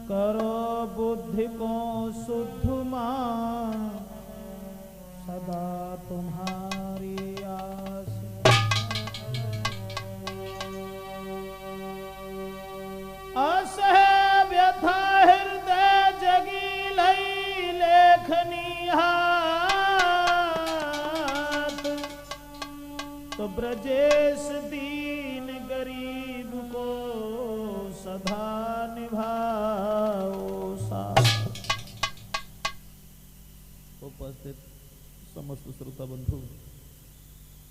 करो बुद्धि को शुद्ध मान, सदा तुम्हारी आस। असह व्यथा हृदय जगी लई लेखनी हाथ, तो ब्रजेश दीन गरीब को सदा निभाओ साथ। उपस्थित समस्त श्रोता बंधु,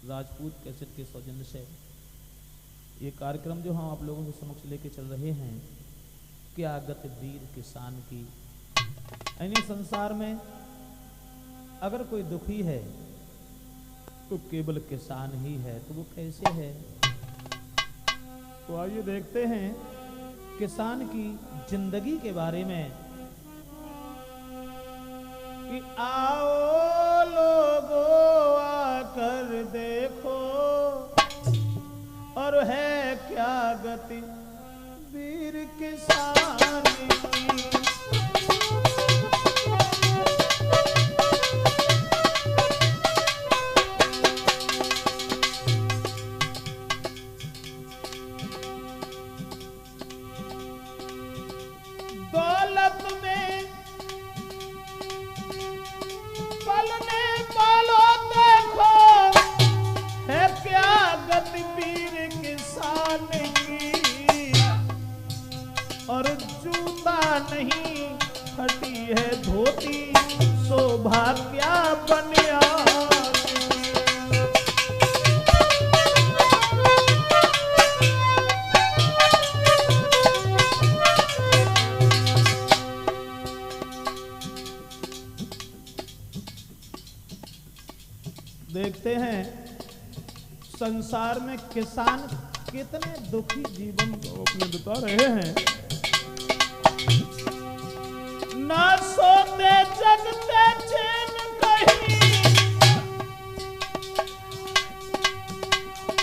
राजपूत कैसेट के सौजन्य से ये कार्यक्रम जो हम आप लोगों के समक्ष लेके चल रहे हैं, क्या गति वीर किसान की। यानी संसार में अगर कोई दुखी है तो केवल किसान ही है, तो वो कैसे है। तो आइए देखते हैं किसान की जिंदगी के बारे में कि आओ लोगों आकर देखो, और है क्या गति वीर किसान की। दौलत में पलने वालों देखो, है क्या गति वीर किसान की। और जूता नहीं फटी है धोती, शोभा क्या बनिया। देखते हैं संसार में किसान कितने दुखी जीवन को अपने बिता रहे हैं। ना सोते जगते चैन कहीं,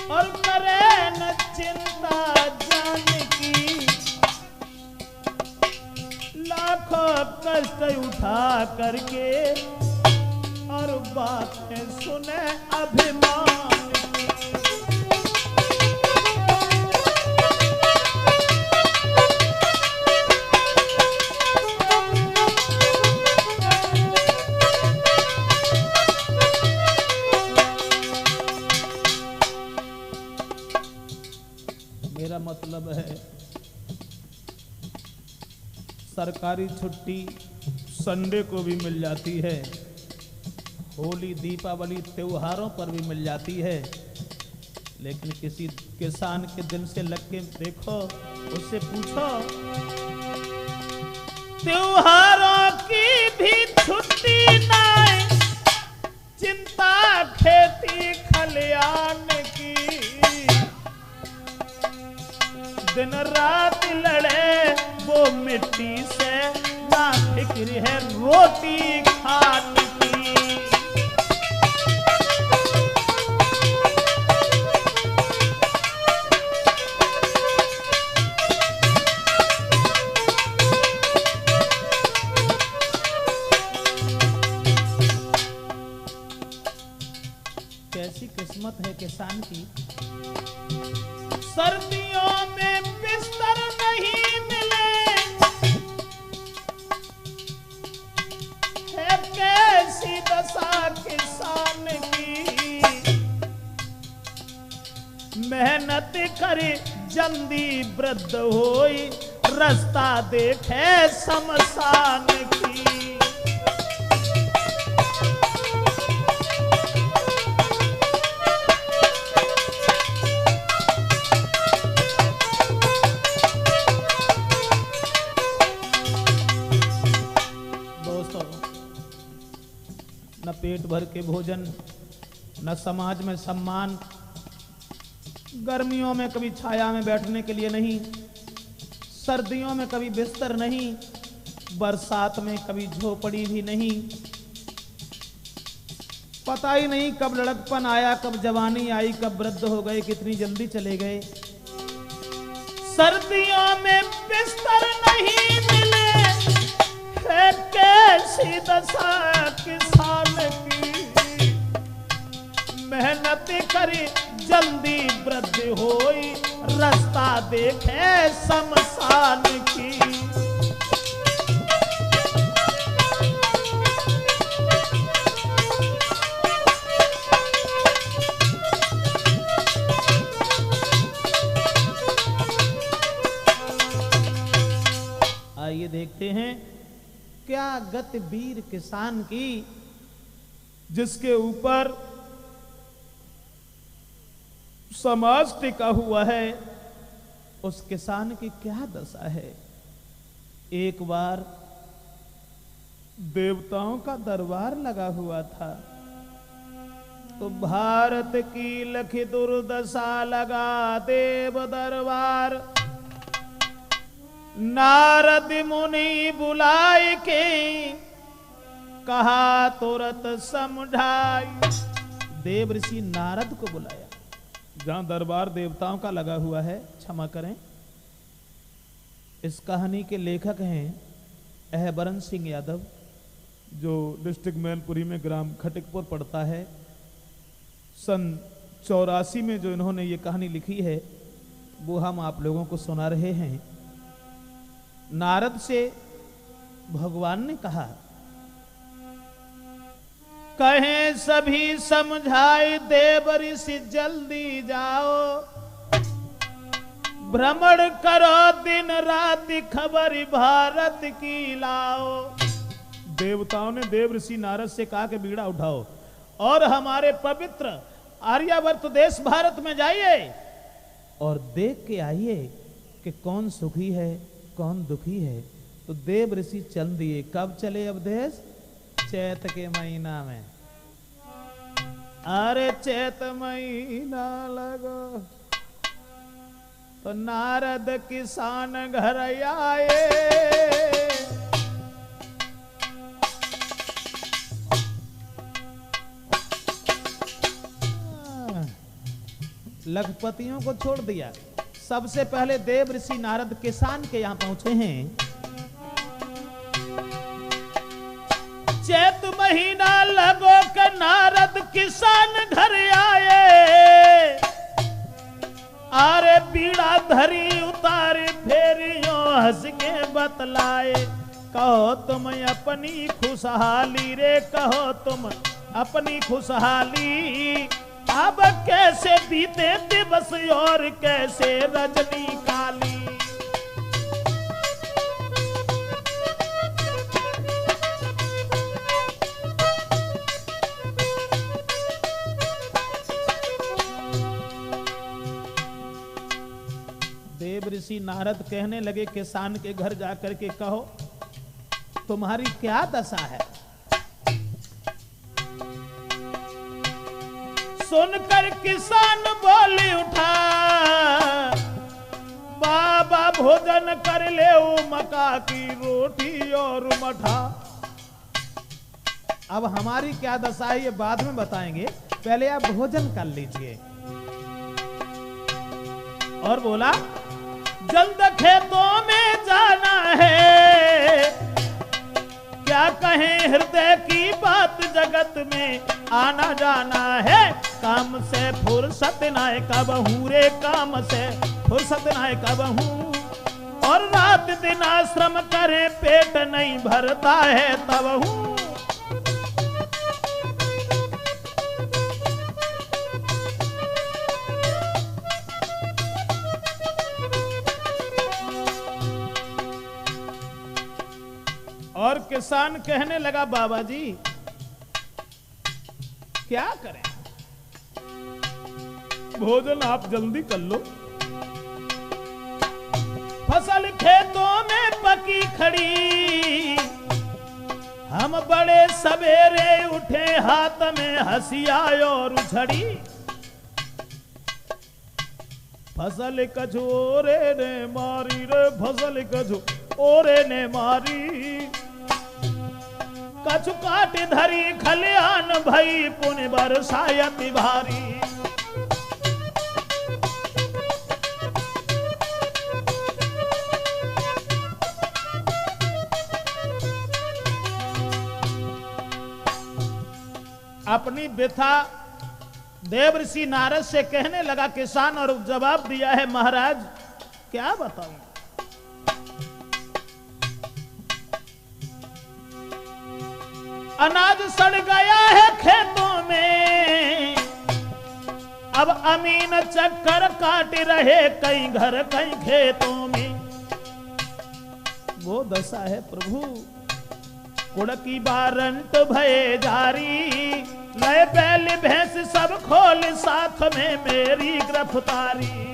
और करे न चिंता जान की। लाखों कष्ट उठा करके और बातें सुने अभिमान की। मेरा मतलब है सरकारी छुट्टी संडे को भी मिल जाती है, होली दीपावली त्योहारों पर भी मिल जाती है, लेकिन किसी किसान के दिन से लग के देखो, उससे पूछो त्योहारों की भी छुट्टी नहीं, चिंता खेती खलियान की। दिन रात लड़े वो मिट्टी से, ना फिक्र है रोटी खाने की। कैसी किस्मत है किसान की। सर्दियों में बिस्तर नहीं मिले, है कैसी दशा किसान की। मेहनत करे जल्दी वृद्ध होई, रास्ता देखे शमशान की। न पेट भर के भोजन, न समाज में सम्मान। गर्मियों में कभी छाया में बैठने के लिए नहीं, सर्दियों में कभी बिस्तर नहीं, बरसात में कभी झोपड़ी भी नहीं। पता ही नहीं कब लड़कपन आया, कब जवानी आई, कब वृद्ध हो गए, कितनी जल्दी चले गए। सर्दियों में बिस्तर नहीं मिले, करी जल्दी वृद्धि होई, रास्ता देखे शमशान की। आइए देखते हैं क्या गति वीर किसान की, जिसके ऊपर समाज टिका हुआ है, उस किसान की क्या दशा है। एक बार देवताओं का दरबार लगा हुआ था, तो भारत की लखी दुर्दशा लगा देव दरबार। नारद मुनि बुलाए के कहा तुरंत समझाई। देव ऋषि नारद को बुलाया, जहां दरबार देवताओं का लगा हुआ है। क्षमा करें, इस कहानी के लेखक हैं अहबरन सिंह यादव, जो डिस्ट्रिक्ट मैनपुरी में ग्राम खटिकपुर पड़ता है। सन 84 में जो इन्होंने ये कहानी लिखी है, वो हम आप लोगों को सुना रहे हैं। नारद से भगवान ने कहा, कहें सभी समझाए देव ऋषि जल्दी जाओ, भ्रमण करो दिन रात खबर भारत की लाओ। देवताओं ने देव ऋषि नारद से कहा कि बीड़ा उठाओ और हमारे पवित्र आर्यावर्त देश भारत में जाइए और देख के आइए कि कौन सुखी है कौन दुखी है। तो देव ऋषि चल दिए। कब चले अवधेश? चैत के महीना में। अरे चैत महीना लगो तो नारद किसान घर आए। लखपतियों को छोड़ दिया। सबसे पहले देव ऋषि नारद किसान के यहां पहुंचे हैं। चैत महीना लगो के नारद किसान घर आए। आरे बीड़ा धरी उतारे फेरियो हंस के बतलाए। कहो तुम अपनी खुशहाली रे, कहो तुम अपनी खुशहाली। अब कैसे बीते दिवस और कैसे रजनी काली। देव ऋषि नारद कहने लगे किसान के घर जाकर के, कहो तुम्हारी क्या दशा है। सुनकर किसान बोली उठा, बाबा भोजन कर ले मक्का की रोटी और मठा। अब हमारी क्या दशा है ये बाद में बताएंगे, पहले आप भोजन कर लीजिए। और बोला जल्द खेतों में जाना है, क्या कहें हृदय की बात जगत में आना जाना है। काम से फुर्सत नाय कबहू रे, काम से फुर्सत नाय कबहू। और रात दिन आश्रम करे पेट नहीं भरता है तबहू। और किसान कहने लगा, बाबा जी क्या करें, भोजन आप जल्दी कर लो। फसल खेतों में पकी खड़ी, हम बड़े सवेरे उठे हाथ में हंसिया और उछड़ी। फसल कछोरे ने मारी रे, फसल कछोरे ने मारी। कछु काट धरी खलियान भई, पुण्य बरसायत भारी। अपनी व्यथा देव ऋषि नारद से कहने लगा किसान, और जवाब दिया है महाराज, क्या बताऊं। अनाज सड़ गया है खेतों में, अब अमीन चक्कर काट रहे कई घर कई खेतों में। वो दशा है प्रभु, कुड़ की बारंट भये जारी, लय बैल भैंस सब खोल साथ में मेरी गिरफ्तारी।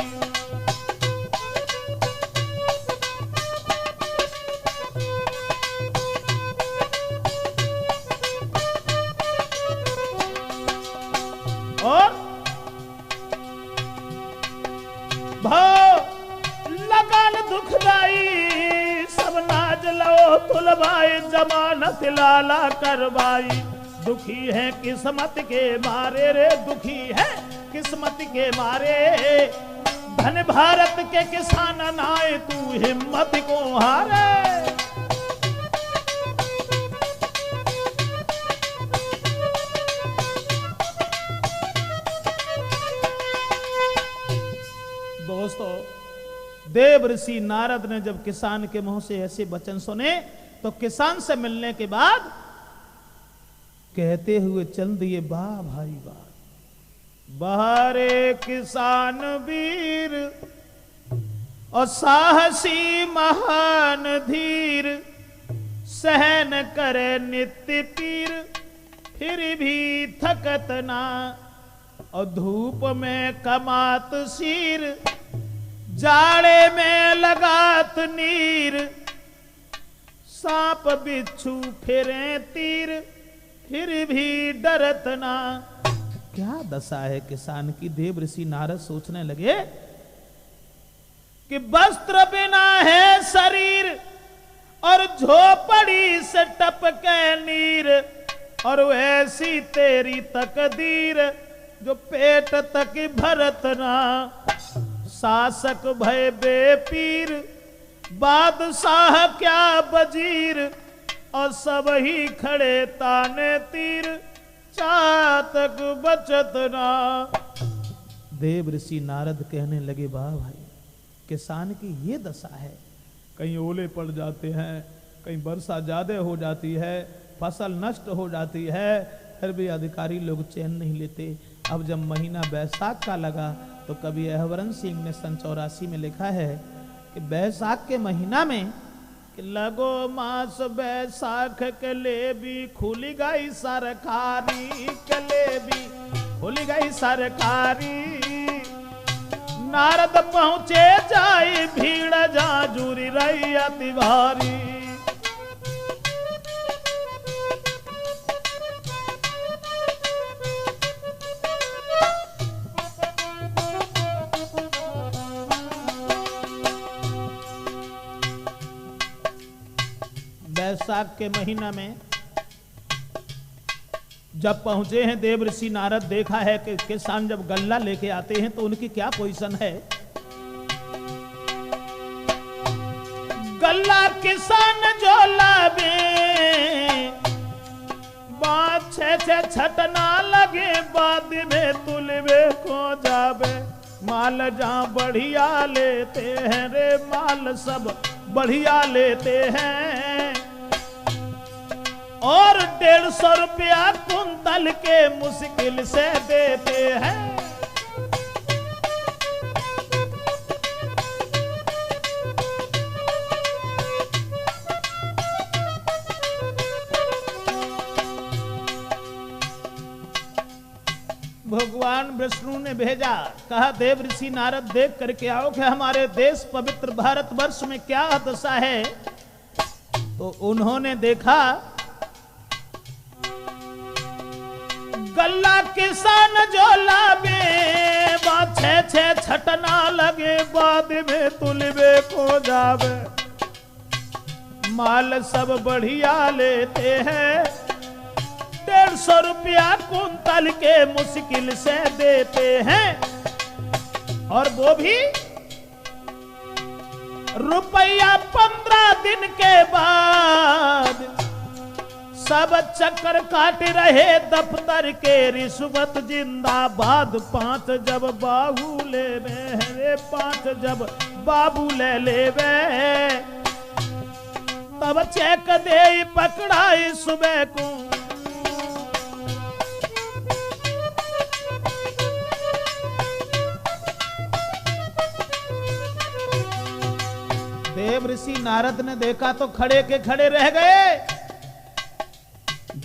और भाव लगान दुखदाई, सब नाज लो तुलवाई, जमानत लाला करवाई। दुखी है किस्मत के मारे रे, दुखी है किस्मत के मारे, धन भारत के किसान नाए, तू हिम्मत को हारे। दोस्तों, देव ऋषि नारद ने जब किसान के मुंह से ऐसे वचन सुने, तो किसान से मिलने के बाद कहते हुए चल दिए, वाह भाई वाह, बहारे किसान वीर और साहसी महान धीर, सहन करे नित्य पीर, फिर भी थकत ना, और धूप में कमात शीर, जाड़े में लगात नीर, सांप बिच्छू फिरे तीर, फिर भी डरत ना। क्या दशा है किसान की। देव ऋषि नारद सोचने लगे कि वस्त्र बिना है शरीर, और झोपड़ी से टपके नीर, और वैसी तेरी तकदीर, जो पेट तक भरत ना। शासक भय बेपीर, बादशाह क्या वजीर, और सब ही खड़े ताने तीर, चातक बचत ना। देव ऋषि नारद कहने लगे, वाह भाई, किसान की ये दशा है, कहीं ओले पड़ जाते हैं, कहीं वर्षा ज्यादा हो जाती है, फसल नष्ट हो जाती है, फिर भी अधिकारी लोग चैन नहीं लेते। अब जब महीना बैसाख का लगा, तो कवि अहवरण सिंह ने सन 84 में लिखा है कि बैसाख के महीना में कि लगो मास बैसाख के ले भी खुल गई सरकारी, के ले भी खुल गई सरकारी। नारद पहुंचे जाई भीड़ जा जुरी रही अति भारी। बैसाख के महीना में जब पहुंचे हैं देव ऋषि नारद, देखा है कि किसान जब गल्ला लेके आते हैं तो उनकी क्या पोजीशन है। गल्ला किसान जो लावे, बात छे छटना लगे, बाद में तुलवे को जावे। माल जहां बढ़िया लेते हैं रे, माल सब बढ़िया लेते हैं, और 150 रुपया कुंतल के मुश्किल से देते हैं। भगवान विष्णु ने भेजा, कहा देव ऋषि नारद देख करके आओ कि हमारे देश पवित्र भारतवर्ष में क्या दशा है। तो उन्होंने देखा, गल्ला किसान जो लावे, बात छे छटना लगे, बाद में तुलवे को जावे। माल सब बढ़िया लेते हैं, 150 रुपया कुंतल के मुश्किल से देते हैं, और वो भी रुपया 15 दिन के बाद सब चक्कर काट रहे दफ्तर के रिश्वत जिंदाबाद। 5 जब बाबू ले रे 5 जब बाबू ले तब चेक दे पकड़ाई सुबह को। देव ऋषि नारद ने देखा तो खड़े के खड़े रह गए।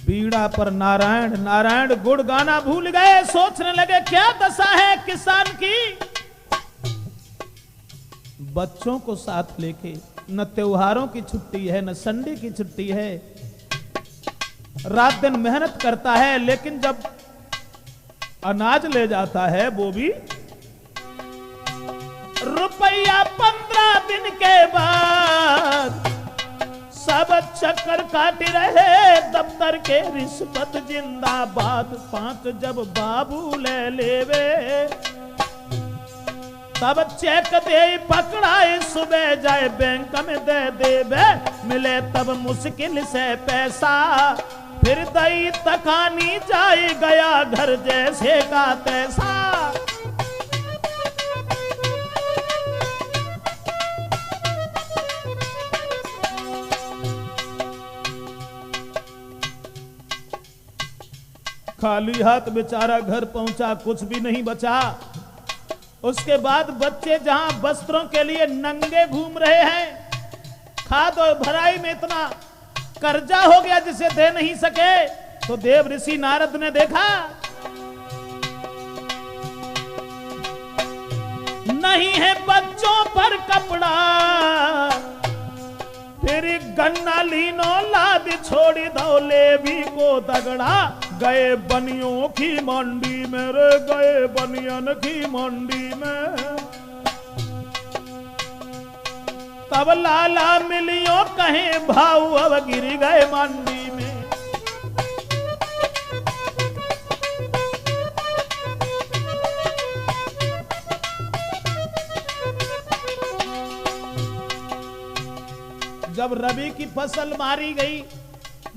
बीड़ा पर नारायण नारायण गुड़ गाना भूल गए। सोचने लगे क्या दशा है किसान की। बच्चों को साथ लेके, न त्योहारों की छुट्टी है न संडे की छुट्टी है, रात दिन मेहनत करता है, लेकिन जब अनाज ले जाता है वो भी रुपया 15 दिन के बाद। सब चक्कर काट रहे दफ्तर के रिश्वत जिंदाबाद। 5 जब बाबू ले लेवे तब चेक दे पकड़ाए सुबह जाए बैंक में दे देवे। मिले तब मुश्किल से पैसा फिर दई तकानी जाए गया घर जैसे का तैसा। खाली हाथ बेचारा घर पहुंचा, कुछ भी नहीं बचा। उसके बाद बच्चे जहां वस्त्रों के लिए नंगे घूम रहे हैं, खाद और भराई में इतना कर्जा हो गया जिसे दे नहीं सके, तो देव ऋषि नारद ने देखा नहीं है बच्चों पर कपड़ा। फिर गन्ना लीनो लाद छोड़ी दो ले भी को दगड़ा। गए बनियों की मंडी में रे गए बनियन की मंडी में। तब लाला मिलियो कहें भाव अब गिर गए मंडी में। जब रबी की फसल मारी गई,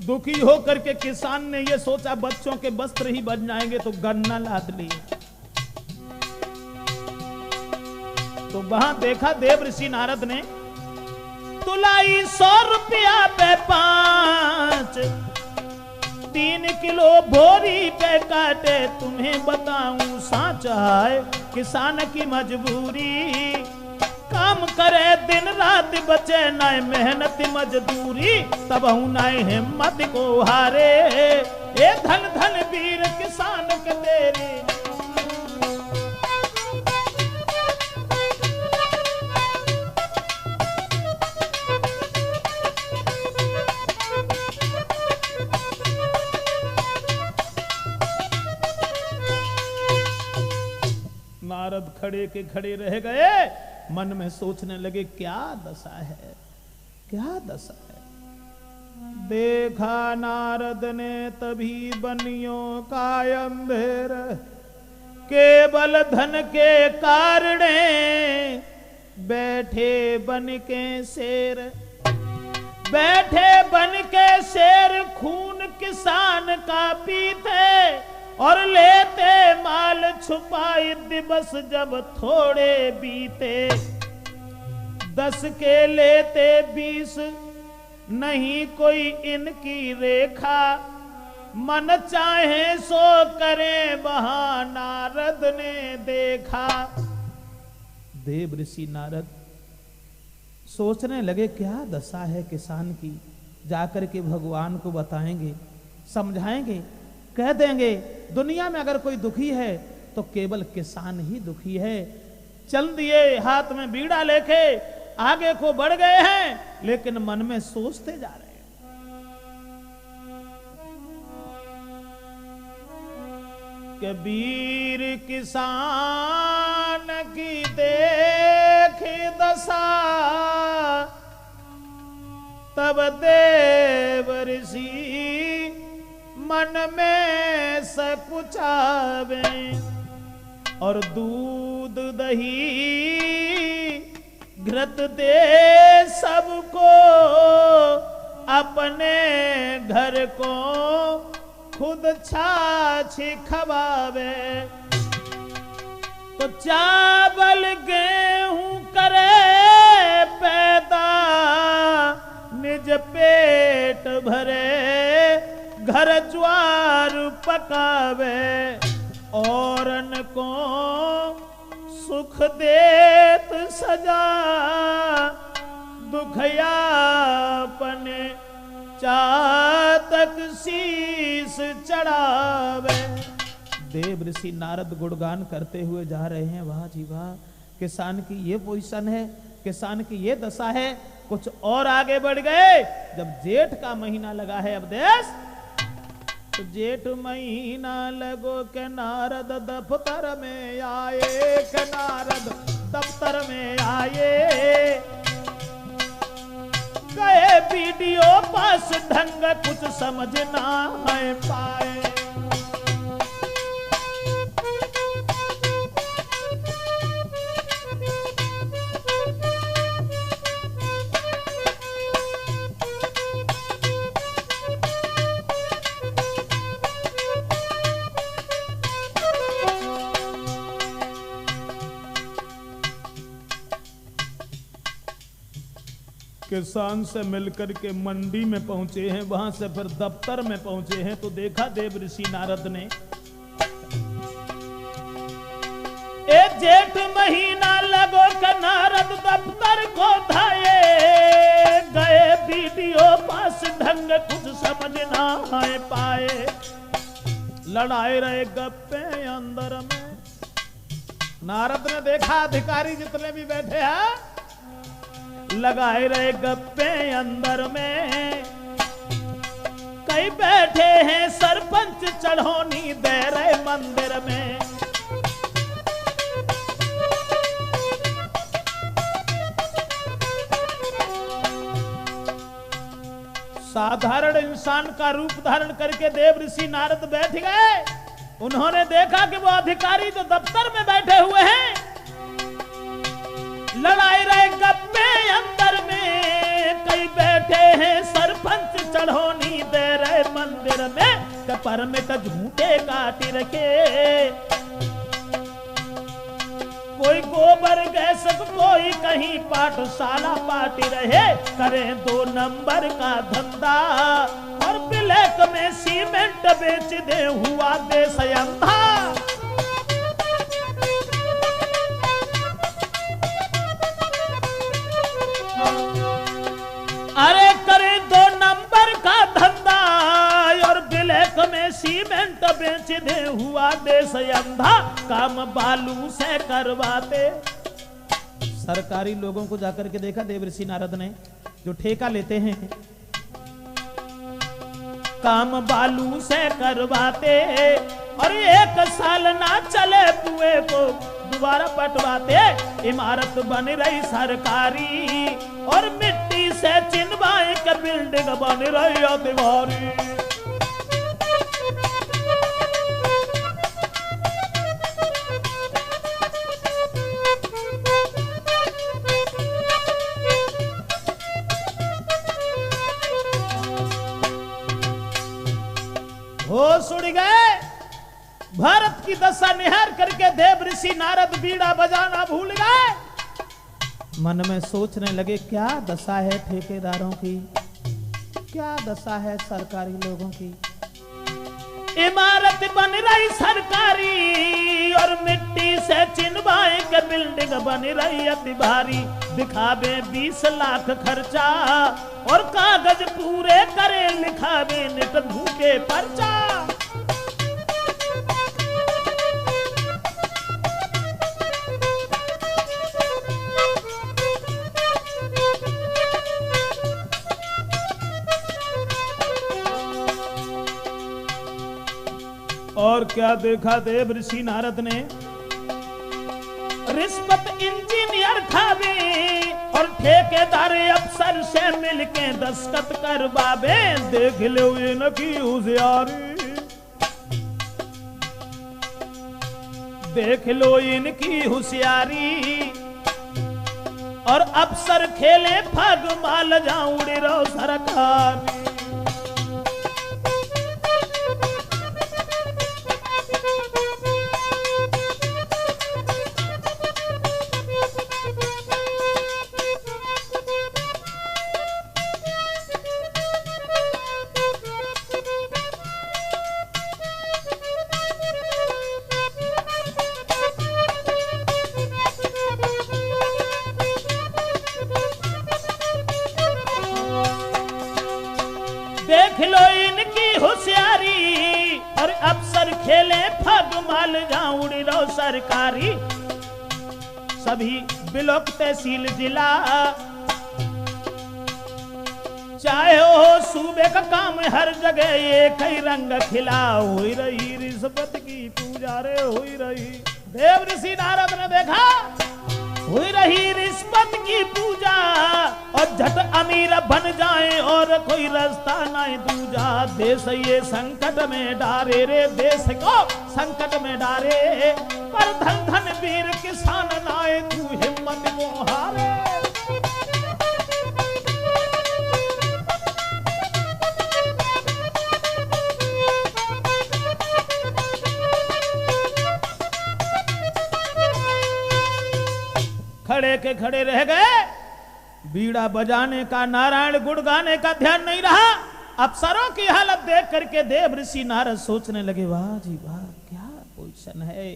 दुखी होकर के किसान ने यह सोचा बच्चों के वस्त्र ही बच जाएंगे, तो गन्ना लाद लिए। तो वहां देखा देव ऋषि नारद ने तुलाई 100 रुपया पे 5, 3 किलो बोरी पे काटे। तुम्हें बताऊं साचा है किसान की मजबूरी। काम करे दिन रात बचे न मेहनत मजदूरी। तब हूं न हिम्मत को हारे ए धन धन वीर किसान के तेरे। नारद खड़े के खड़े रह गए, मन में सोचने लगे क्या दशा है, क्या दशा है। देखा नारद ने तभी बनियों का अंधेर, केवल धन के कारण बैठे बन के शेर। बैठे बन के शेर खून किसान का पीते और लेते माल छुपाई दिवस जब थोड़े बीते। 10 के लेते 20 नहीं कोई इनकी रेखा। मन चाहे सो करे वहां नारद ने देखा। देव ऋषि नारद सोचने लगे क्या दशा है किसान की। जाकर के भगवान को बताएंगे, समझाएंगे, कह देंगे दुनिया में अगर कोई दुखी है तो केवल किसान ही दुखी है। चल दिए हाथ में बीड़ा लेके आगे को बढ़ गए हैं, लेकिन मन में सोचते जा रहे हैं। कि वीर किसान की देख दशा, तब देव ऋषि मन में सकुचावे। और दूध दही घृत दे सबको अपने घर को खुद छाछ खवावे, तो चावल गेहूं करे पैदा, निज पेट भरे घर ज्वार पकावे, औरन को सुख देत सजा, दुखयापने चातक शीस चढ़ावे। देव ऋषि नारद गुणगान करते हुए जा रहे हैं, वाह जी वाह, किसान की ये पोजीशन है, किसान की ये दशा है। कुछ और आगे बढ़ गए, जब जेठ का महीना लगा है अब देश, तो जेठ महीना लगो के नारद दफ्तर में आए, के नारद दफ्तर में आए, गए वीडियो पास ढंग कुछ समझ ना है पाए। किसान से मिलकर के मंडी में पहुंचे हैं, वहां से फिर दफ्तर में पहुंचे हैं, तो देखा देव ऋषि नारद ने, ए जेठ महीना लगो का नारद दफ्तर को धाये, गए वीडियो पास ढंग कुछ समझ ना आए पाए, लड़ाए रहे गप्पे अंदर में। नारद ने देखा अधिकारी जितने भी बैठे हैं लगाए रहे गप्पे अंदर में, कई बैठे हैं सरपंच चढ़ौनी दे रहे मंदिर में। साधारण इंसान का रूप धारण करके देव ऋषि नारद बैठ गए। उन्होंने देखा कि वो अधिकारी जो दफ्तर में बैठे हुए हैं लड़ाई रहे गप्पे अंदर में, कई बैठे हैं सरपंच चढ़ौनी दे रहे मंदिर में, कपर में तो झूठे काटी रखे, कोई गोबर गैस कोई कहीं पाठशाला पाटी रहे, करें 2 नंबर का धंधा, और ब्लैक में सीमेंट बेच दे हुआ देश अंधा। अरे करे 2 नंबर का धंधा और ब्लैक में सीमेंट बेच दे हुआ देश अंधा, काम बालू से करवाते। सरकारी लोगों को जाकर के देखा देव ऋषि नारद ने, जो ठेका लेते हैं, काम बालू से करवाते, और 1 साल ना चले कुएं को दोबारा पटवाते। इमारत बन रही सरकारी और मिट्टी से चिनवाई के बिल्डिंग बन रही दीवारी। होश उड़ गए। भारत की दशा निहार करके देव ऋषि नारद बीड़ा बजाना भूल गए। मन में सोचने लगे, क्या दशा है ठेकेदारों की, क्या दशा है सरकारी लोगों की। इमारत बन रही सरकारी और मिट्टी से चिनवाई के बिल्डिंग बन रही अति भारी। दिखावे 20 लाख खर्चा और कागज पूरे करे लिखावे नित धूके पर्चा। और क्या देखा देव ऋषि नारद ने, रिश्वत इंजीनियर खावे और ठेकेदार अफसर से मिलके दस्तखत करवावे। देख लो इनकी होशियारी, देख लो इनकी होशियारी। और अफसर खेले फग माल जा उड़े रहो सरकार। देख लो इनकी होशियारी, और अफसर खेले फग माल जाऊं रो सरकारी। सभी ब्लॉक तहसील जिला, चाहे हो सूबे का काम, हर जगह ये कई रंग खिला। हुई रही रिश्वत की पूजा रे, हुई रही। देव ऋषि नारद ने देखा हुई रही रिश्वत की पूजा, और झट अमीर बन जाए और कोई रास्ता ना दूजा। देश ये संकट में डारे रे, देश को संकट में डारे, पर धन धन वीर किसान नाए, तू हिम्मत को हारे। खड़े के खड़े रह गए, बीड़ा बजाने का, नारायण गुण गाने का ध्यान नहीं रहा। अफसरों की हालत देख करके देव ऋषि नारद सोचने लगे, वाह जी वाह, क्या पोजीशन है,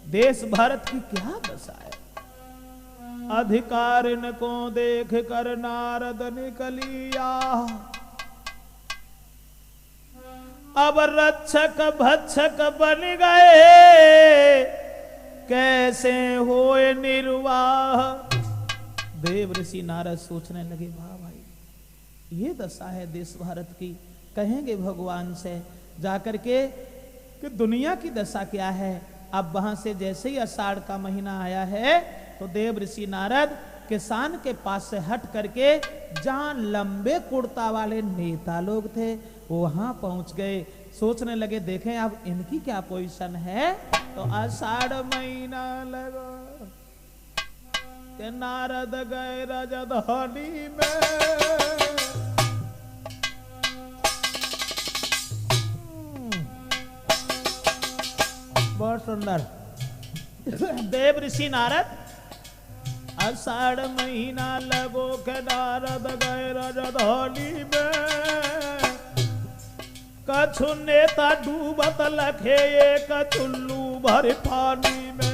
देश भारत की क्या दशा है। अधिकारिन को देख कर नारद निकलिया, अब रक्षक भक्षक बन गए, कैसे होए निर्वाह। देव ऋषि नारद सोचने लगे, वाह भाई, ये दशा है देश भारत की। कहेंगे भगवान से जाकर के कि दुनिया की दशा क्या है। अब वहां से जैसे ही आषाढ़ का महीना आया है, तो देव ऋषि नारद किसान के पास से हट करके जहां लंबे कुर्ता वाले नेता लोग थे, वहां पहुंच गए। सोचने लगे, देखें अब इनकी क्या पोजीशन है। तो आषाढ़ महीना लगा के नारद गए राजधानी में, बहुत सुंदर। देव ऋषि नारद आषाढ़ महीना लगो के नारद गए राजधानी में, कछु नेता डूबत लखे एक चुल्लू भर पानी में।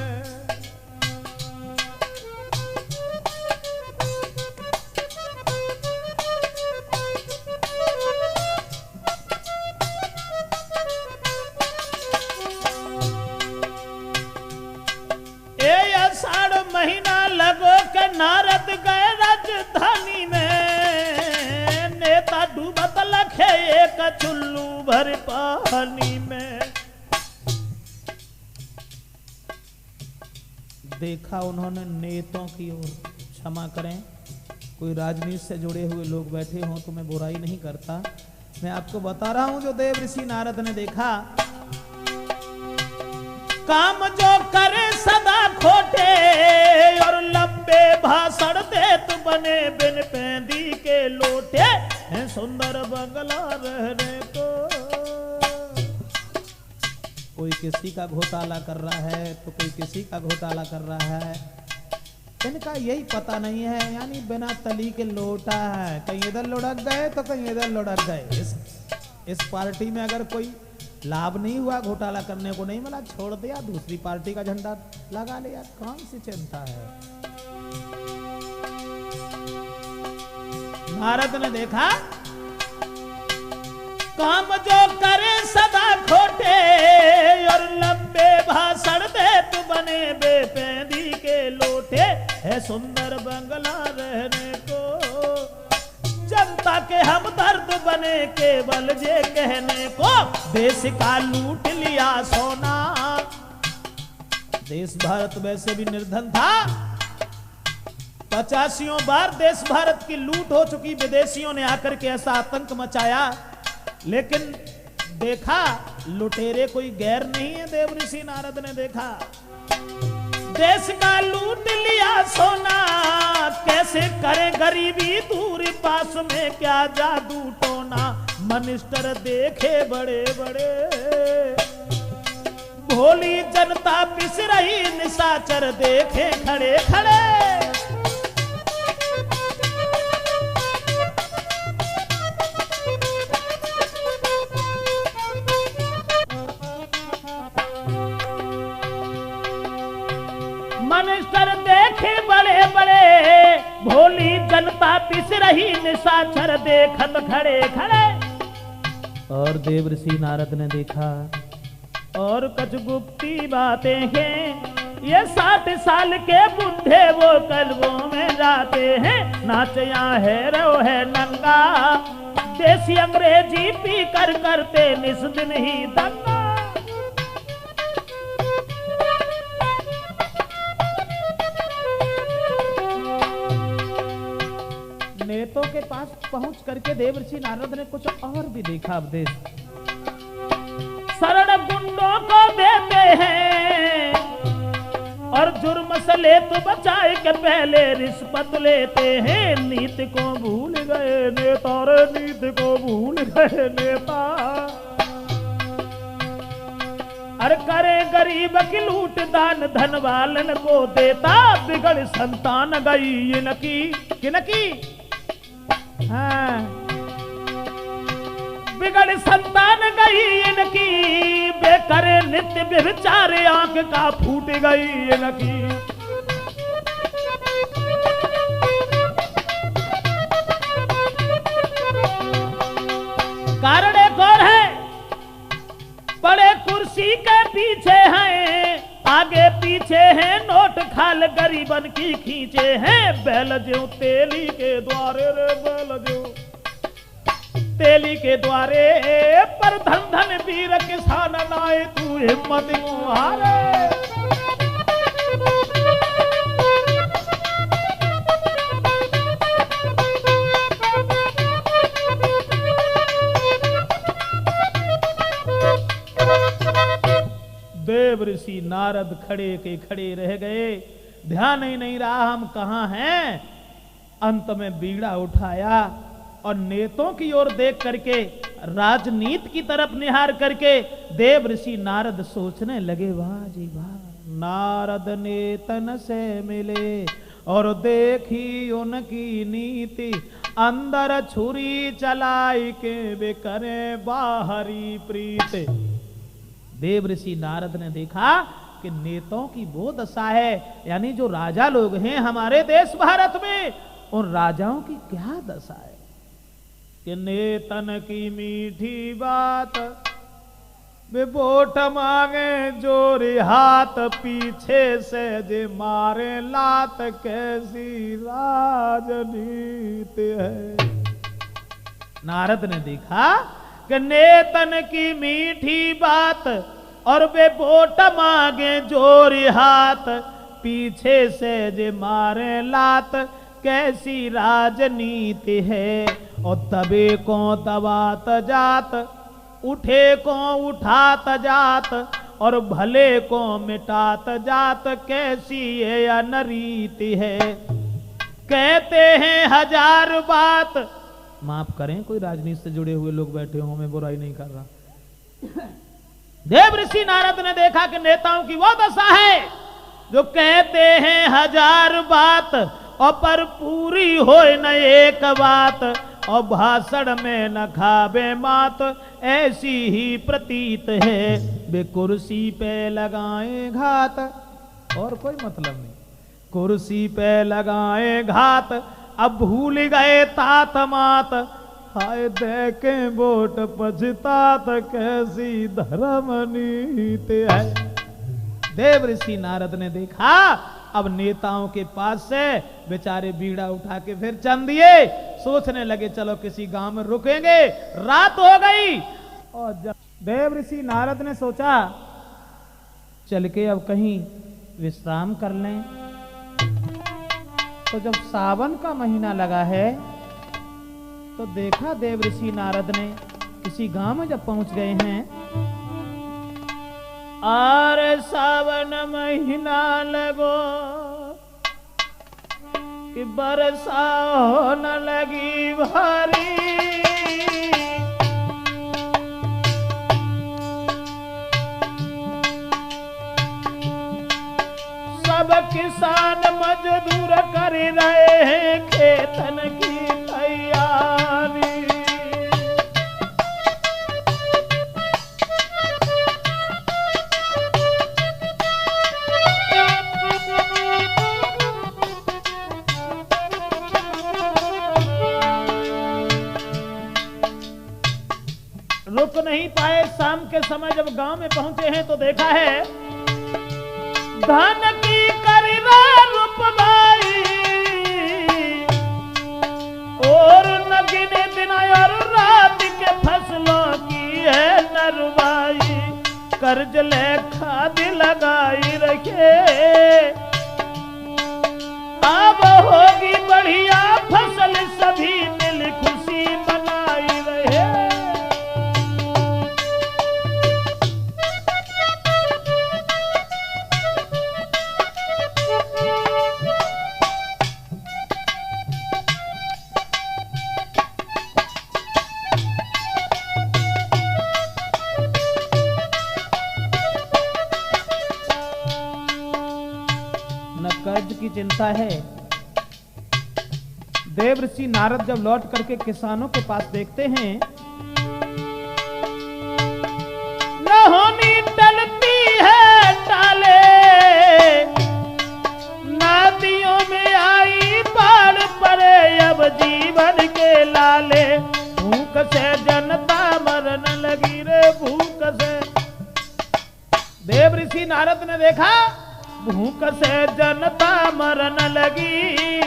ए आषाढ़ महीना लगो के नारद गए राजधानी में, नेता डूबत लखे एक चुल्लू भर पानी में। देखा उन्होंने नेताओं की ओर, क्षमा करें कोई राजनीति से जुड़े हुए लोग बैठे हों तो मैं बुराई नहीं करता, मैं आपको बता रहा हूं जो देव ऋषि नारद ने देखा। काम जो करे सदा खोटे, और लंबे भाषण देत बने बिन पेंदी के लोटे, है सुंदर बंगला रहने को। कोई किसी का घोटाला कर रहा है तो कोई किसी का घोटाला कर रहा है, इनका यही पता नहीं है, यानी बिना तली के लोटा है, कहीं इधर लुढ़क गए तो कहीं इधर लुढ़क गए। इस पार्टी में अगर कोई लाभ नहीं हुआ, घोटाला करने को नहीं मिला, छोड़ दिया, दूसरी पार्टी का झंडा लगा लिया, कौन सी चिंता है। नारद ने देखा काम जो करे सदा खोटे, और लंबे भाषण दे तू बने बेपेंदी के लोटे, है सुंदर बंगला रहने को। जनता के हम दर्द बने केवल जे कहने को, देश का लूट लिया सोना। देश भारत वैसे भी निर्धन था, 85 बार देश भारत की लूट हो चुकी, विदेशियों ने आकर के ऐसा आतंक मचाया, लेकिन देखा लुटेरे कोई गैर नहीं है। देव ऋषि नारद ने देखा देश का लूट लिया सोना, कैसे करे गरीबी दूर, पास में क्या जादू टोना। मिनिस्टर देखे बड़े बड़े, भोली जनता पिस रही, निशाचर देखे खड़े खड़े। मिनिस्टर देखे बड़े बड़े, भोली जनता पिस रही, निशाचर देखत खड़े खड़े। और देव ऋषि नारद ने देखा और कुछ गुप्ती बातें हैं, ये 60 साल के बुढ़े वो कल्बों में जाते हैं। नाच यहाँ है रो है नंगा, देसी अंग्रेजी पी कर करते निस दिन ही दंगा। नेतों के पास पहुंच करके देव ऋषि नारद ने कुछ और भी देखा उपदेश। शरण गुंडों को देते हैं और जुर्म से ले तो बचाए के पहले रिश्वत लेते हैं। नीति को भूल गए नेता रे, नीति को भूल गए नेता। अरे करे गरीब की लूट दान धन वालन को देता। बिगड़ संतान गई इनकी किनकी, हाँ बिगड़ संतान गई इनकी। बेकरे नित्य व्यभिचारे आंख का फूट गई इनकी। कारण एक और है, बड़े कुर्सी के पीछे हैं, आगे पीछे हैं नोट खाल गरीबन की खींचे हैं। बैल जो तेली के द्वारे रे, बैल जो तेली के द्वारे पर धन धन वीर किसान लाए, तू हिम्मत को हारे। देव ऋषि नारद खड़े के खड़े रह गए, ध्यान ही नहीं रहा हम कहां हैं। अंत में बीड़ा उठाया और नेतों की ओर देख करके, राजनीति की तरफ निहार करके देव ऋषि नारद सोचने लगे, वाह जी वाह। नारद नेतन से मिले और देखी उनकी नीति, अंदर छुरी चलाई के वे करे बाहरी प्रीत। देव ऋषि नारद ने देखा कि नेताओं की वो दशा है, यानी जो राजा लोग हैं हमारे देश भारत में, उन राजाओं की क्या दशा है कि नेतन की मीठी बात, वे वोट मांगे जोरी हाथ, पीछे से जे मारे लात, कैसी राजनीति है। नारद ने देखा कि नेतन की मीठी बात और वे वोट मांगे जोरी हाथ, पीछे से जे मारे लात, कैसी राजनीति है। और दबे को दबात जात, उठे को उठात जात, और भले को मिटात जात, कैसी ये अनरीति है। कहते हैं हजार बात, माफ करें कोई राजनीति से जुड़े हुए लोग बैठे हो, मैं बुराई नहीं कर रहा। देव ऋषि नारद ने देखा कि नेताओं की वो दशा है जो कहते हैं हजार बात और पर पूरी होए न एक बात, और भाषण में न खावे मात, ऐसी ही प्रतीत है। वे कुर्सी पे लगाए घात, और कोई मतलब नहीं, कुर्सी पे लगाए घात, अब भूल गए तात मात, हाय देखे वोट पछतात, कैसी धर्म नीति है। देव ऋषि नारद ने देखा अब नेताओं के पास से बेचारे बीड़ा उठा के फिर चल दिए। सोचने लगे चलो किसी गांव में रुकेंगे, रात हो गई। और जब देव ऋषि नारद ने सोचा चल के अब कहीं विश्राम कर लें, तो जब सावन का महीना लगा है तो देखा देव ऋषि नारद ने किसी गांव में जब पहुंच गए हैं, और सावन महीना लगो कि बरसा होने लगी भारी, सब किसान मजदूर कर रहे हैं खेतन की तैयारी। रुक नहीं पाए। शाम के समय जब गांव में पहुंचे हैं तो देखा है धन की करीना रुपलाई और न गिने दिन और रात के फसलों की है नरवाई। कर्ज ले खाद लगाई रखे अब होगी बढ़िया फसल सभी मिल खुशी मनाई रहे। कर्ज की चिंता है। देव ऋषि नारद जब लौट करके किसानों के पास देखते हैं न होनी टलती है टाले नदियों में आई बाढ़ पड़े अब जीवन के लाले। भूख से जनता मरने लगी रे भूख से। देव ऋषि नारद ने देखा भूख से जनता मरन लगी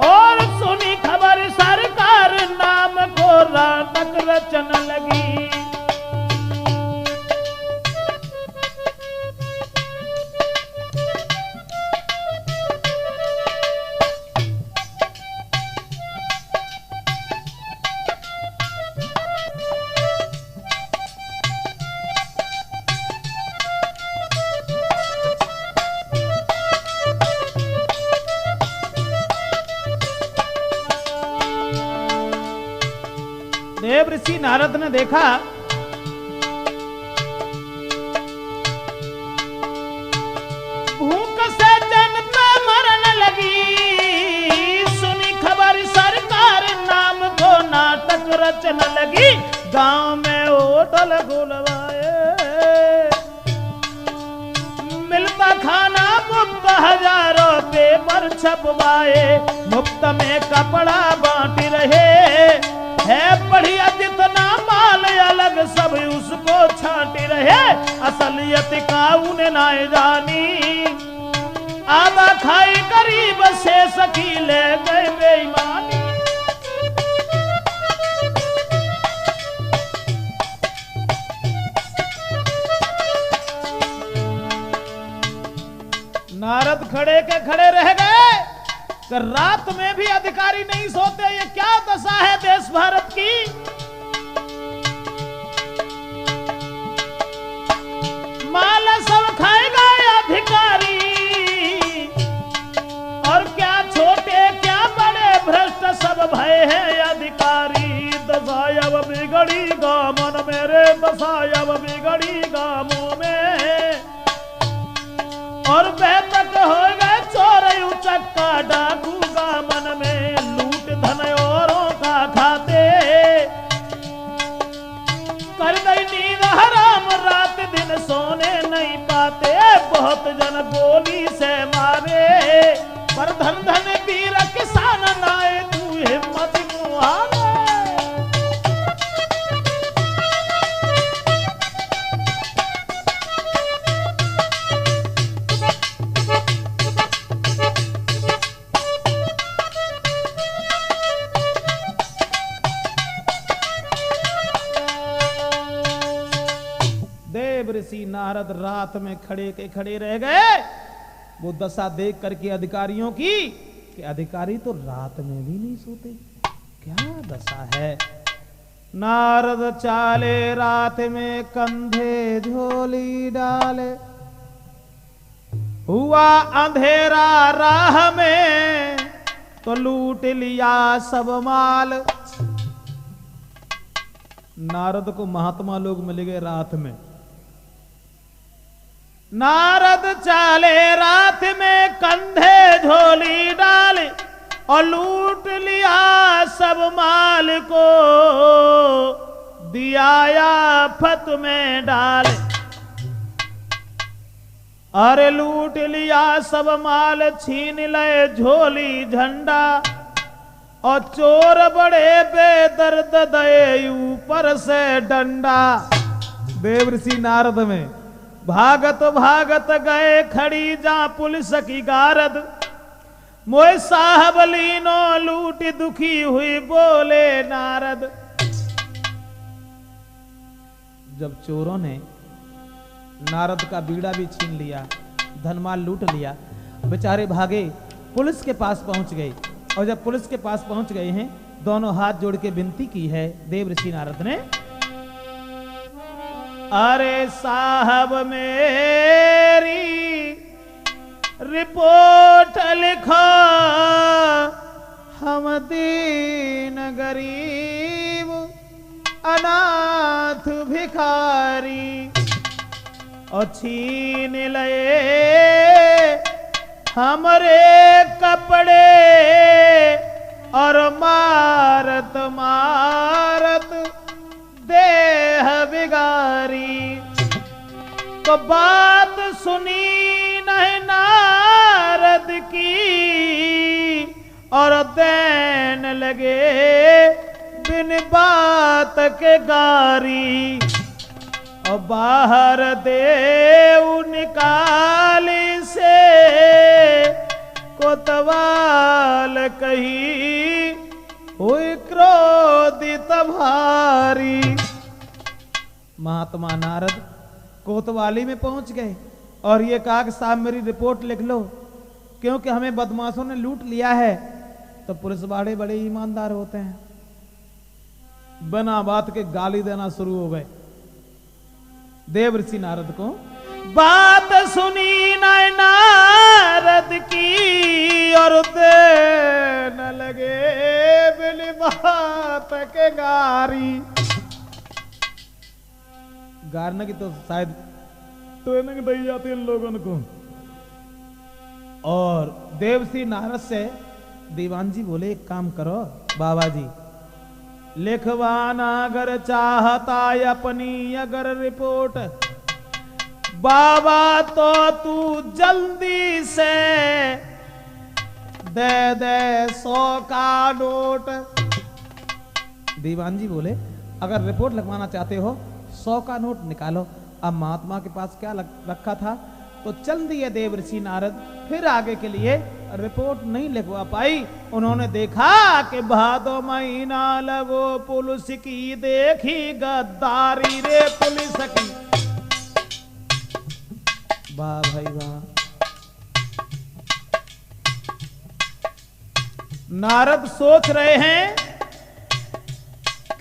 और सुनी खबर सरकार नाम को नाटक रचन लगी। देव ऋषि नारद ने देखा भूख से जनता मरन लगी सुनी खबर सरकार नाम को नाटक रचन लगी। गांव में होटल खुलवाए मिलता खाना मुफ्त हजारों पेपर छपवाए मुफ्त में कपड़ा बांट रहे है बढ़िया जितना माल अलग सब उसको छांटी रहे। असलियत का उन्हें ना जानी आधा खाई गरीब से सकी ले गए बेईमानी। नारद खड़े के खड़े रह गए कि रात में भी अधिकारी नहीं सोते। ये क्या दशा है देश भारत की। माल सब खाएगा अधिकारी और क्या छोटे क्या बड़े भ्रष्ट सब भय है अधिकारी। दशायब बिगड़ी गामन मेरे दशायब बिगड़ी गामों में और बेतक हो गए चोर उचक्का डाकू गामन में लूट धन औरों का खाते कर गई नींद हराम रात दिन सोने नहीं पाते। बहुत जन गोली से मारे पर धन धन वीर किसान नाए तू हिम्मत मुहारे। ऋषि नारद रात में खड़े के खड़े रह गए। वो दशा देख करके अधिकारियों की कि अधिकारी तो रात में भी नहीं सोते। क्या दशा है। नारद चाले रात में कंधे झोली डाले हुआ अंधेरा राह में तो लूट लिया सब माल। नारद को महात्मा लोग मिल गए रात में। नारद चाले रात में कंधे झोली डाले और लूट लिया सब माल को दिया आफत में डाले। अरे लूट लिया सब माल छीन ले झोली झंडा और चोर बड़े बेदर्द दए ऊपर से डंडा। देवर्षि नारद में भागत भागत गए खड़ी जा पुलिस की गारद। मोए साहब लीनो लूटी दुखी हुई बोले नारद। जब चोरों ने नारद का बीड़ा भी छीन लिया, धनमाल लूट लिया, बेचारे भागे, पुलिस के पास पहुंच गए। और जब पुलिस के पास पहुंच गए हैं, दोनों हाथ जोड़ के विनती की है देवर्षि नारद ने, अरे साहब मेरी रिपोर्ट लिखो, हम दीन गरीब अनाथ भिखारी, और छीन लए हमरे कपड़े, और मारत मारत देह बिगारी। तो बात सुनी नहीं नारद की, और देन लगे बिन बात के गारी। और बाहर देव निकाली से कोतवाल कही, हुई क्रोधित भारी। महात्मा नारद कोतवाली में पहुंच गए और ये कहा कि साहब मेरी रिपोर्ट लिख लो, क्योंकि हमें बदमाशों ने लूट लिया है। तो पुलिस वाले बड़े ईमानदार होते हैं, बिना बात के गाली देना शुरू हो गए देवर्षि नारद को। बात सुनी नारद की, और देन लगे बिन बात के गारी। गारने की तो शायद ट्रेनिंग दी जाती है इन लोगों को। और देवर्षि नारद से दीवान जी बोले, एक काम करो बाबा जी, लिखवाना अगर चाहता अपनी अगर रिपोर्ट, बाबा तो तू जल्दी से दे दे 100 का नोट। दीवान जी बोले, अगर रिपोर्ट लिखवाना चाहते हो 100 का नोट निकालो। अब महात्मा के पास क्या रखा था, तो चल दिए देवर्षि नारद। फिर आगे के लिए रिपोर्ट नहीं लिखवा पाई। उन्होंने देखा कि भादो महीना लगो पुलिस की, देखी गद्दारी रे पुलिस की। वाह भाई वाह। नारद सोच रहे हैं,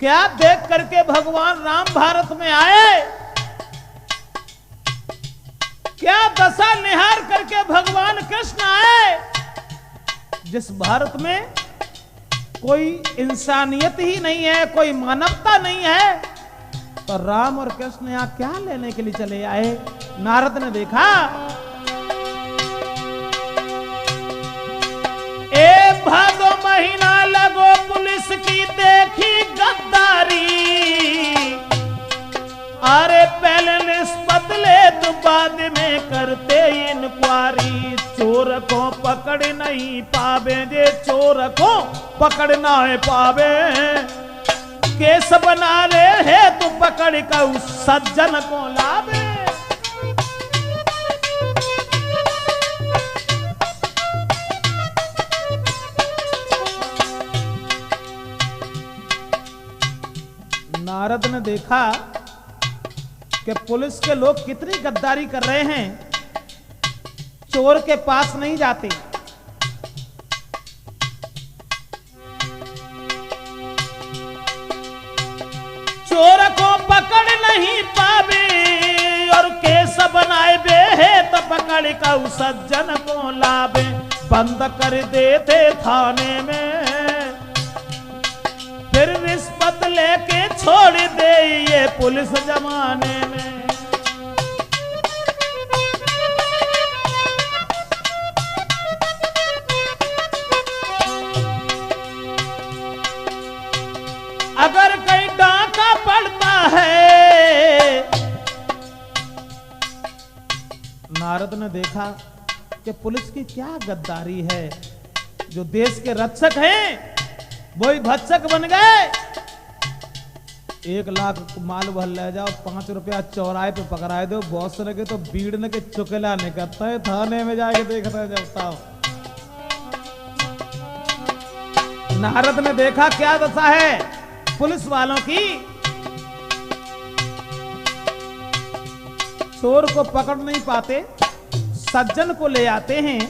क्या देख करके भगवान राम भारत में आए, क्या दशा निहार करके भगवान कृष्ण आए, जिस भारत में कोई इंसानियत ही नहीं है, कोई मानवता नहीं है। तो राम और कृष्ण यहां क्या लेने के लिए चले आए। नारद ने देखा, ए भादो महीना लगो पुलिस की, देखी गद्दारी। अरे पहले निस्बत ले तो बाद में करते इंक्वारी। चोर को पकड़ नहीं पावे, जे चोर को पकड़ ना पावे, केस बना ले है तो पकड़ का उस सज्जन को लावे। नारद ने देखा कि पुलिस के लोग कितनी गद्दारी कर रहे हैं, चोर के पास नहीं जाते। चोर को पकड़ नहीं पावे, और केस बनाए बे है तो पकड़ का उस सज्जन को लावे। बंद कर देते थाने में, फिर रिश्वत लेके छोड़ दे ये पुलिस जमाने में। अगर कहीं डाका पड़ता है, नारद ने देखा कि पुलिस की क्या गद्दारी है। जो देश के रक्षक हैं वही भक्षक बन गए। 1 लाख माल भर ले जाओ, 5 रुपया चौराहे पे पकड़ाए दो, बहुत से लगे तो बीड़ने के चुकेला निकलता है, थाने में जाके देखते हैं जब साहब। नारद ने देखा क्या दशा है पुलिस वालों की, चोर को पकड़ नहीं पाते, सज्जन को ले आते हैं,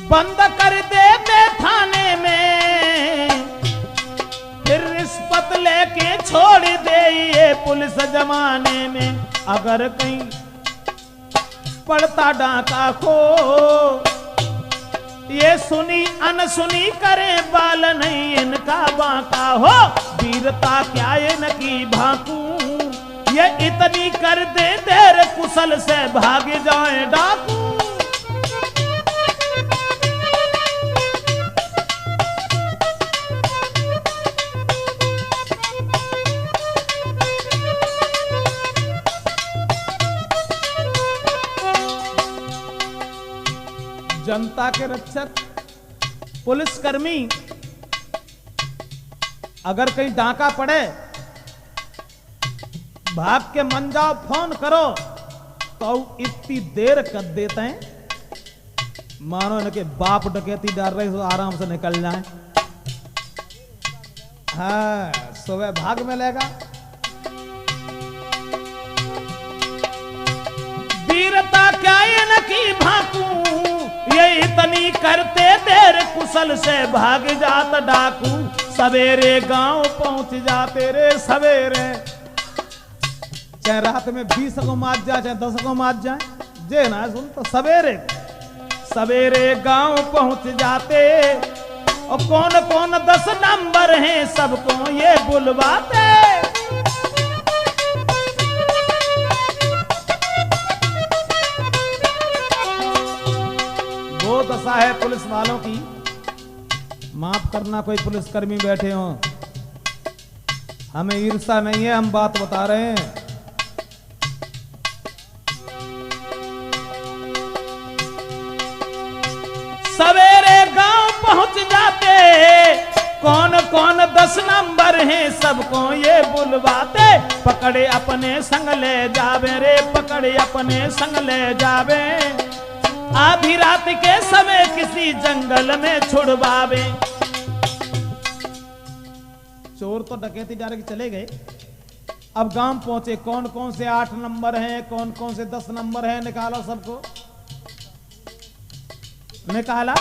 बंद कर देते थाने में, फिर रिश्वत लेके छोड़ दे ये पुलिस जमाने में। अगर कहीं पड़ता डाका खो, ये सुनी अनसुनी करे बाल नहीं इनका बांका हो, वीरता क्या इनकी भाकू, ये इतनी कर दे देर कुशल से भाग जाए डाकू। जनता के रक्षक पुलिसकर्मी अगर कहीं डाका पड़े, भाग के मन जाओ, फोन करो, तो इतनी देर कर देते हैं मानो इनके बाप डकैती डाल रहे तो आराम से निकल जाए। हाँ, सुबह भाग में लेगा। वीरता क्या इनकी भाकू, ये इतनी करते देर कुशल से भाग जात डाकू। सवेरे गांव पहुंच जाते रे सवेरे, चाहे रात में 20 को मार जाए चाहे 10 को मार जाए, जे ना सुन तो सवेरे सवेरे गांव पहुंच जाते। और कौन कौन 10 नंबर हैं सबको ये बुलवाते। वो दशा है पुलिस वालों की। माफ करना कोई पुलिसकर्मी बैठे हो, हमें ईर्ष्या नहीं है, हम बात बता रहे हैं। सवेरे गांव पहुंच जाते, कौन कौन 10 नंबर हैं सबको ये बुलवाते। पकड़े अपने संग ले जावे रे, पकड़े अपने संग ले जावे, आधी रात के समय किसी जंगल में छुड़वावे। चोर तो डकैती डायरेक्ट चले गए, अब गांव पहुंचे, कौन कौन से 8 नंबर हैं, कौन कौन से 10 नंबर हैं, निकालो सबको। निकाला,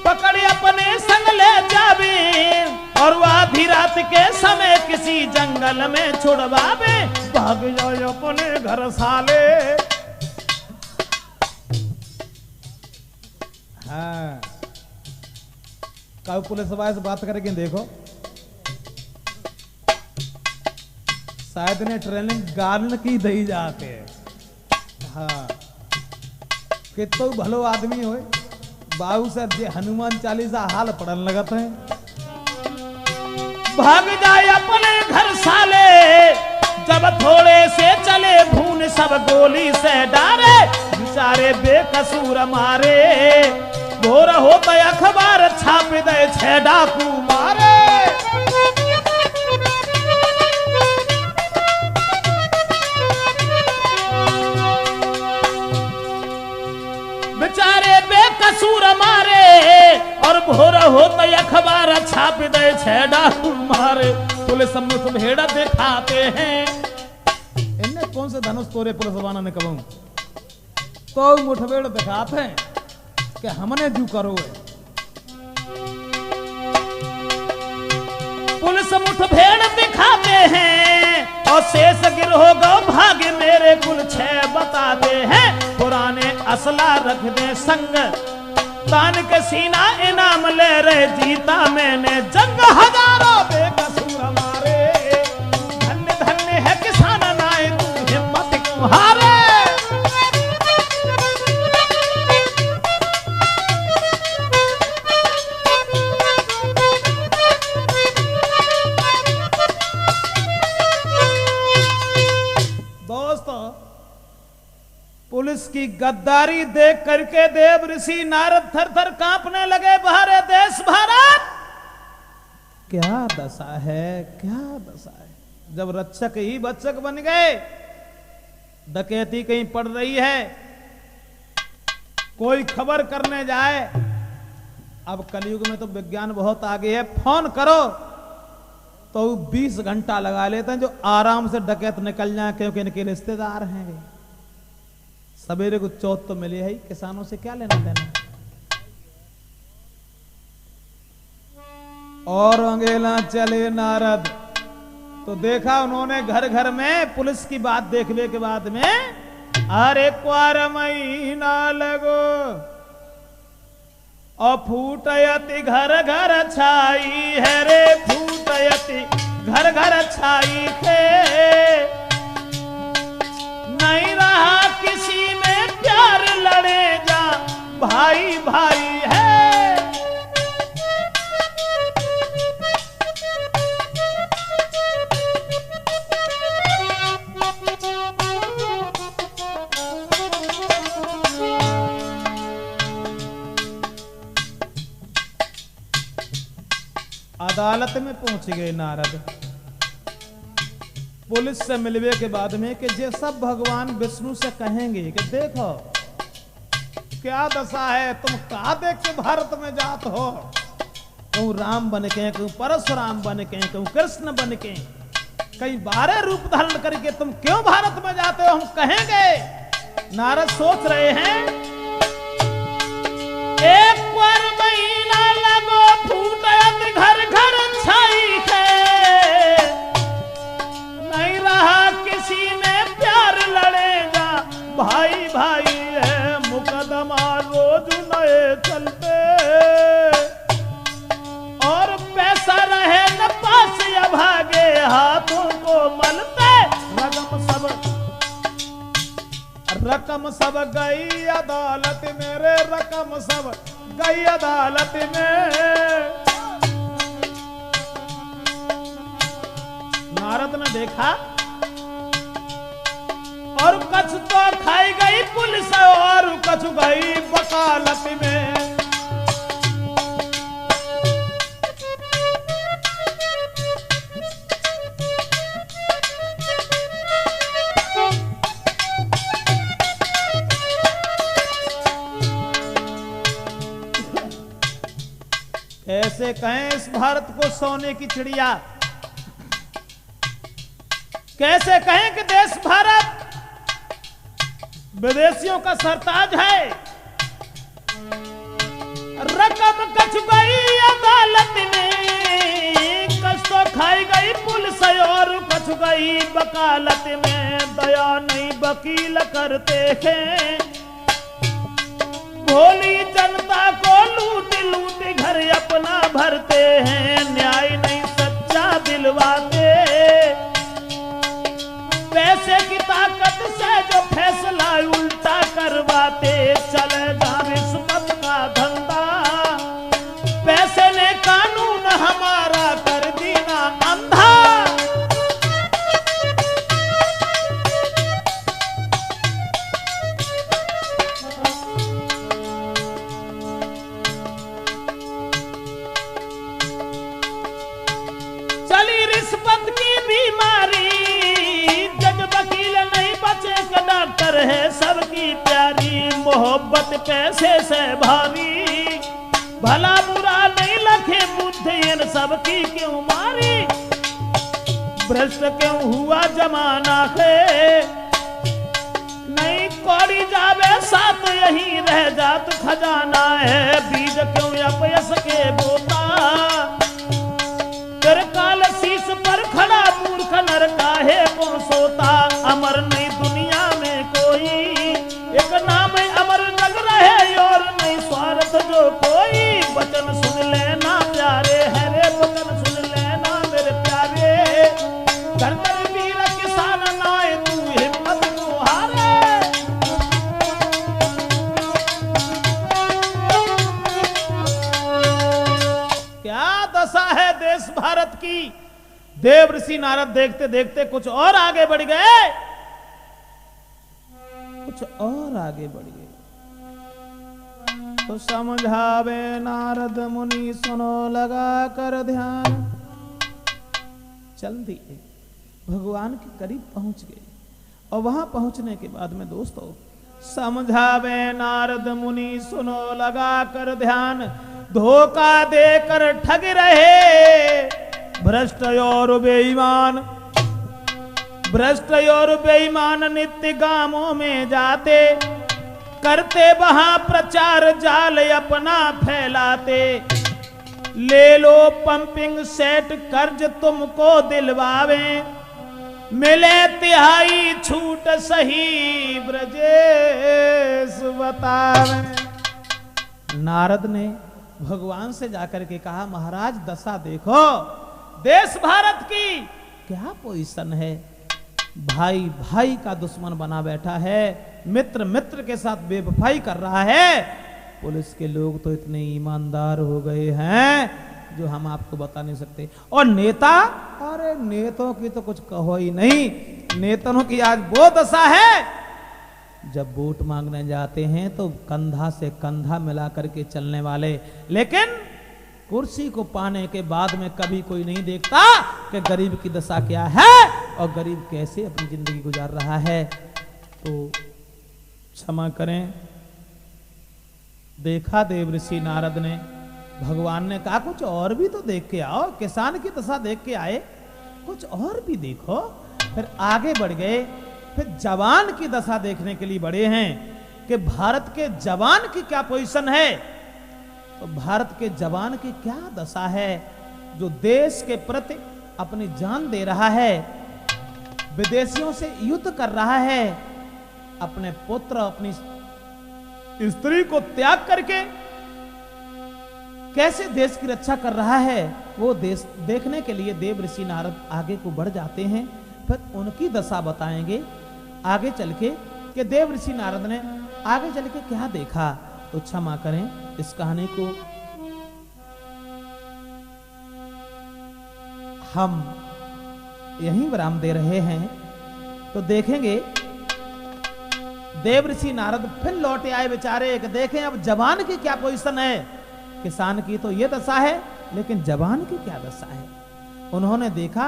पकड़े अपने संग ले जावे, और वो आधी रात के समय किसी जंगल में छुड़वावे। भाग जाओ अपने घर साले। हाँ, कब पुलिस वाले से बात करेंगे देखो, शायद ने ट्रेनिंग गार्न की दही जाते हैं। हाँ, कि तो भलो आदमी हो, बाबू साहब जे हनुमान चालीसा हाल पढ़न लगत है। भाग जाए अपने घर साले, जब थोड़े से चले भून सब गोली से डारे, बेचारे बेकसूर मारे। भोर होता अखबार छाप दे 6 डाकू मारे। बेचारे बेकसूर मारे, और भोर होता अखबार छाप दे 6 डाकू मारे। पुलिस मुठभेड़ दिखाते हैं, इनने कौन से धनुष तोड़े पुलिस वालों ने कहूं, तो मुठभेड़ दिखाते हैं कि हमने जू करो है। पुलिस मुठभेड़ दिखाते हैं, और शेष गिरोह गो भागे मेरे कुल 6 बताते हैं। पुराने असला रख दे संग, तान के सीना इनाम ले रहे, जीता मैंने जंग हजारों बेकसूर मारे। धन्य धन्य है किसान नाए तू हिम्मत क्यों हारे। पुलिस की गद्दारी देख करके देव ऋषि नारद थर थर कांपने लगे। बाहरे देश भारत, क्या दशा है, क्या दशा है। जब रक्षक ही भक्षक बन गए, डकैती कहीं पड़ रही है, कोई खबर करने जाए, अब कलयुग में तो विज्ञान बहुत आगे है, फोन करो तो 20 घंटा लगा लेते हैं जो आराम से डकैत निकल जाए, क्योंकि इनके रिश्तेदार हैं। सवेरे को चौथ तो मिली है, किसानों से क्या लेना देना। और अंगेला चले नारद, तो देखा उन्होंने घर घर में पुलिस की बात देखने के बाद में, अरे क्वार महीना लगो और फूटयति घर घर छाई है रे, फूटयति घर घर छाई थे। नहीं रहा किसी में प्यार, लड़े जा भाई भाई है। अदालत में पहुंच गए नारद, पुलिस से मिलने के बाद में कि जे सब भगवान विष्णु से कहेंगे कि देखो क्या दशा है, तुम कहा देख के भारत में जात हो, कहूं राम बन के, कहूं परशुराम बन के, कहूं कृष्ण बन के, कई 12 रूप धारण करके तुम क्यों भारत में जाते हो, हम कहेंगे। नारद सोच रहे हैं, एक बार महीना लगो फूटयत घर घर छाई है। नहीं रहा किसी में प्यार, लड़ेगा भाई भाई है। मुकदमा रोज नए चलते और पैसा रहे न पास, या भागे हाथों को मलते। रकम सब गई अदालत में रे, रकम सब गई अदालत में। नारद ने देखा और कछ तो खाई गई पुलिस और कछ गई वकालत में। कैसे कहें इस भारत को सोने की चिड़िया, कैसे कहें कि देश भारत विदेशियों का सरताज है। रकम कछ गई अदालत में, कछ तो खाई गई पुलिस और कछ गई वकालत में। दया नहीं वकील करते हैं, भोली जनता को लूट लूट घर अपना भरते हैं। न्याय नहीं सच्चा दिलवाते, पैसे की ताकत से जो फैसला उल्टा करवाते। चलेगा रिश्वत का धंधा, पैसे ने कानून हमारा कर दीना अंधा। रिश्वत की बीमारी, जज वकील नहीं बचे का डॉक्टर है सबकी प्यारी। मोहब्बत पैसे से भारी, भला बुरा नहीं लखे बुद्धि इन सबकी क्यों मारी। भ्रष्ट क्यों हुआ जमाना है, नहीं कौड़ी जावे साथ यही रह जात खजाना है। बीज क्यों अपयस के बोता, तेरे काल शीश पर खड़ा मूर्ख नर काहे को सोता। अमर नहीं दुनिया में कोई, एक नाम अमर जग रहे और नहीं स्वार्थ जो कोई। वचन सुन लेना प्यारे है रे, वचन सुन लेना मेरे प्यारे। घर घर वीर किसान नाए तू हिम्मत को हारे। क्या दशा है देश भारत की। देव ऋषि नारद देखते देखते कुछ और आगे बढ़ गए। कुछ और आगे बढ़ गए। तो समझावे नारद मुनि सुनो लगा कर ध्यान। चल दिए, भगवान के करीब पहुंच गए। और वहां पहुंचने के बाद में दोस्तों, समझावे नारद मुनि सुनो लगा कर ध्यान, धोखा देकर ठग रहे भ्रष्ट और बेईमान। भ्रष्ट और बेईमान नित्य गांवों में जाते, करते वहां प्रचार जाल अपना फैलाते। ले लो पंपिंग सेट कर्ज तुमको दिलवावे, मिले तिहाई छूट सही ब्रजेश बतावे। नारद ने भगवान से जाकर के कहा, महाराज दशा देखो, देश भारत की क्या पोजीशन है। भाई भाई का दुश्मन बना बैठा है, मित्र मित्र के साथ बेवफाई कर रहा है। पुलिस के लोग तो इतने ईमानदार हो गए हैं जो हम आपको बता नहीं सकते। और नेता, अरे नेताओं की तो कुछ कहो ही नहीं। नेताओं की आज वो दशा है, जब वोट मांगने जाते हैं तो कंधा से कंधा मिला करके चलने वाले, लेकिन कुर्सी को पाने के बाद में कभी कोई नहीं देखता कि गरीब की दशा क्या है और गरीब कैसे अपनी जिंदगी गुजार रहा है। तो क्षमा करें, देखा देवऋषि नारद ने, भगवान ने कहा कुछ और भी तो देख के आओ। किसान की दशा देख के आए, कुछ और भी देखो। फिर आगे बढ़ गए, फिर जवान की दशा देखने के लिए बढ़े हैं कि भारत के जवान की क्या पोजीशन है। तो भारत के जवान की क्या दशा है, जो देश के प्रति अपनी जान दे रहा है, विदेशियों से युद्ध कर रहा है, अपने पुत्र अपनी स्त्री को त्याग करके कैसे देश की रक्षा कर रहा है, वो देश देखने के लिए देवऋषि नारद आगे को बढ़ जाते हैं। फिर उनकी दशा बताएंगे आगे चल के कि देवऋषि नारद ने आगे चल के क्या देखा। तो क्षमा करें, इस कहानी को हम यहीं विराम दे रहे हैं। तो देखेंगे देवऋषि नारद फिर लौटे आए बेचारे, देखें अब जवान की क्या पोजीशन है। किसान की तो ये दशा है, लेकिन जवान की क्या दशा है। उन्होंने देखा,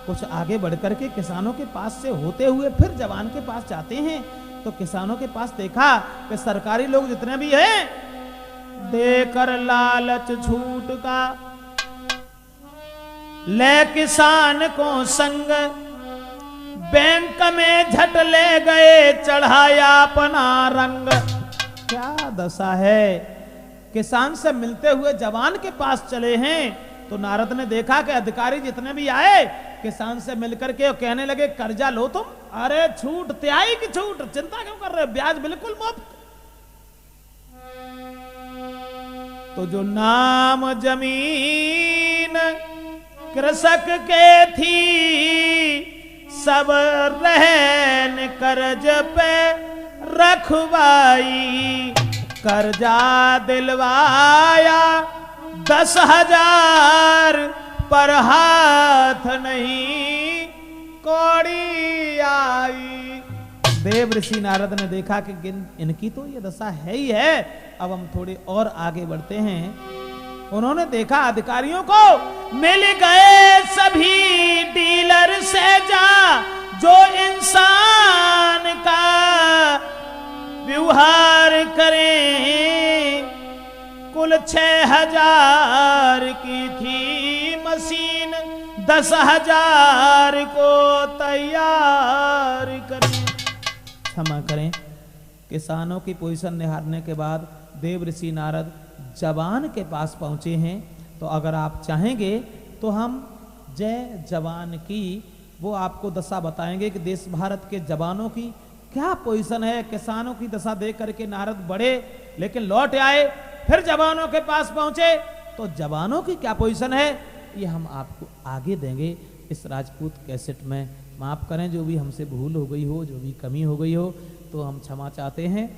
कुछ आगे बढ़कर के किसानों के पास से होते हुए फिर जवान के पास जाते हैं। तो किसानों के पास देखा कि सरकारी लोग जितने भी हैं, देकर लालच झूठ का ले किसान को संग, बैंक में झट ले गए चढ़ाया अपना रंग। क्या दशा है, किसान से मिलते हुए जवान के पास चले हैं। तो नारद ने देखा कि अधिकारी जितने भी आए किसान से मिलकर के कहने लगे, कर्जा लो तुम, अरे छूट, तिहाई की छूट, चिंता क्यों कर रहे, ब्याज बिल्कुल मुफ्त। तो जो नाम जमीन कृषक के थी, सब रहन कर्ज पे रखवाई। कर्जा दिलवाया 10,000 पर हाथ नहीं कौड़ी आई। देवऋषि नारद ने देखा कि इनकी तो ये दशा है ही है। अब हम थोड़े और आगे बढ़ते हैं। उन्होंने देखा अधिकारियों को मिल गए सभी डीलर से जा, जो इंसान का व्यवहार करें। कुल 6,000 की थी मशीन, 10,000 को तैयार करें। क्षमा करें, किसानों की पोजीशन निहारने के बाद देवऋषि नारद जवान के पास पहुंचे हैं। तो अगर आप चाहेंगे तो हम जय जवान की वो आपको दशा बताएंगे कि देश भारत के जवानों की क्या पोजीशन है। किसानों की दशा देख करके नारद बढ़े, लेकिन लौट आए, फिर जवानों के पास पहुंचे। तो जवानों की क्या पोजीशन है, ये हम आपको आगे देंगे इस राजपूत कैसेट में। माफ करें जो भी हमसे भूल हो गई हो, जो भी कमी हो गई हो, तो हम क्षमा चाहते हैं।